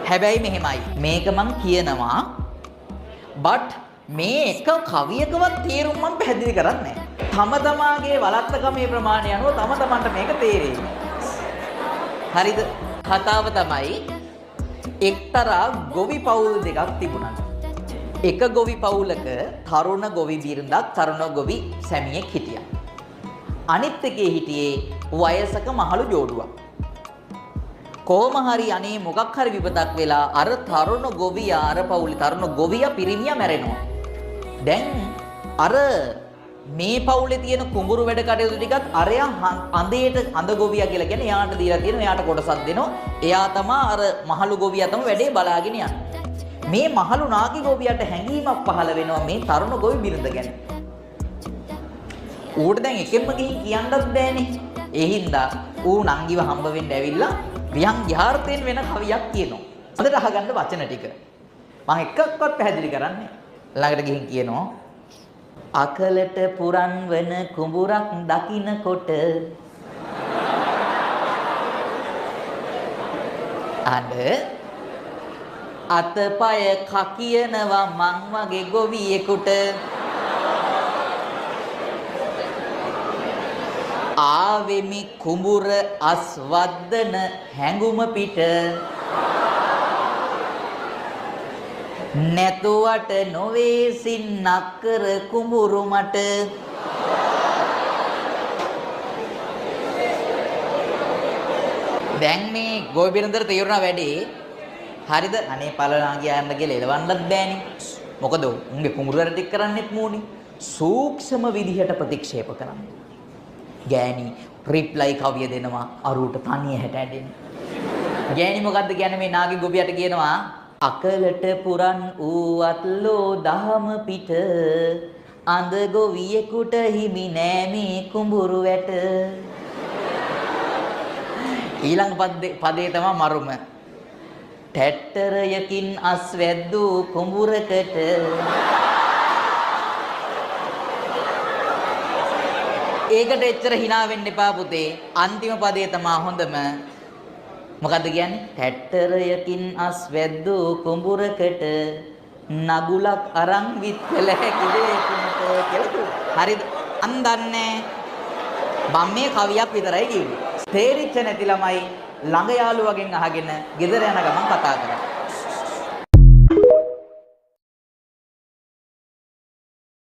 හැබැයි මෙහෙමයි. මේක මං කියනවා but මේ එක කවියකවත් තේරුම් මම පැහැදිලි කරන්නේ නැහැ. තම තමාගේ වලත්තකමේ ප්‍රමාණය අනුව තම තමන්ට මේක තේරෙයි. හරිද? කතාව තමයි එක්තරා ගොවි පවුල් දෙකක් තිබුණා. එක ගොවි පවුලක තරුණ ගොවි බිරිඳක් තරුණ ගොවි සැමියෙක් හිටියා. අනිත් එකේ හිටියේ වයසක මහලු ජෝඩුවක්. කොහොම හරි අනේ මොකක් හරි විපතක් වෙලා අර තරුණ ගොවියා අර පවුලේ තරුණ ගොවියා පිරිමියා මැරෙනවා. දැන් අර මේ පවුලේ තියෙන කුඹුරු වැඩ කටයුතු ටිකත් අරයා අඳේට අඳ ගොවියා කියලා කියන්නේ එයාට දීලා තියෙනවා. එයාට කොටසක් දෙනවා. එයා තමයි අර මහලු ගොවියා තමයි වැඩේ බලාගෙන යන්නේ. මේ මහලු නාගි ගොවියට හැඟීමක් පහළ වෙනවා මේ තරුණ ගොවි බිරිඳ ගැන. ඌට දැන් එකෙන්ම ගිහින් කියන්නත් බෑනේ. ඒ හින්දා ඌ නංගිව හම්බ වෙන්න ඇවිල්ලා වියන් යහාර්ථයෙන් වෙන කවියක් කියනවා. හොඳට අහගන්න වචන ටික. මම එකක්වත් පැහැදිලි කරන්නේ. ළඟට ගිහින් කියනවා අකලට පුරන් වන කුඹුරක් දකින්නකොට අඬ අතපය කකියනවා මං වගේ ගොවියෙකුට ආවෙමි කුඹුර අස්වද්දන හැඟුම පිට නැතුවට නොවේ සින්නක් කර කුඹුරු මට දැන් මේ ගොවි බිරිඳට තීරණ වැඩේ හරිද අනේ පළනාගියා යන්න කියලා එලවන්නත් බෑනේ මොකද උන්ගේ කුඹුරු වැඩ ටික කරන්නෙත් මූණි සූක්ෂම විදිහට ප්‍රතික්ෂේප කරන්නේ ගෑණි රිප්ලයි කවිය දෙනවා අරුවට තනිය හැට ඇදෙන්න ගෑණි මොකද්ද කියන්නේ මේ නාගි ගොවියට කියනවා අකලට පුරන් ඌවත්ලෝ දහම පිට අඳ ගොවියෙකුට හිමි නෑ මේ කුඹුරු වැට ඊළඟ පදේ තමයි මරුම ටැට්ටරයකින් අස් වැද්දූ කුඹුරකට ඒකට එච්චර hina වෙන්න එපා පුතේ අන්තිම පදේ තමයි හොඳම මොකද්ද කියන්නේ ටැට්ටරයකින් අස් වැද්දූ කුඹුරකට නගුලක් අරන් විත්කල හැකිදේ කියලා හරිද අන්දන්නේ මම මේ කවියක් විතරයි කිව්වේ තේරිච්ච නැති ළමයි ළඟ යාළුවගෙන් අහගෙන ගෙදර යන ගමන් කතා කරා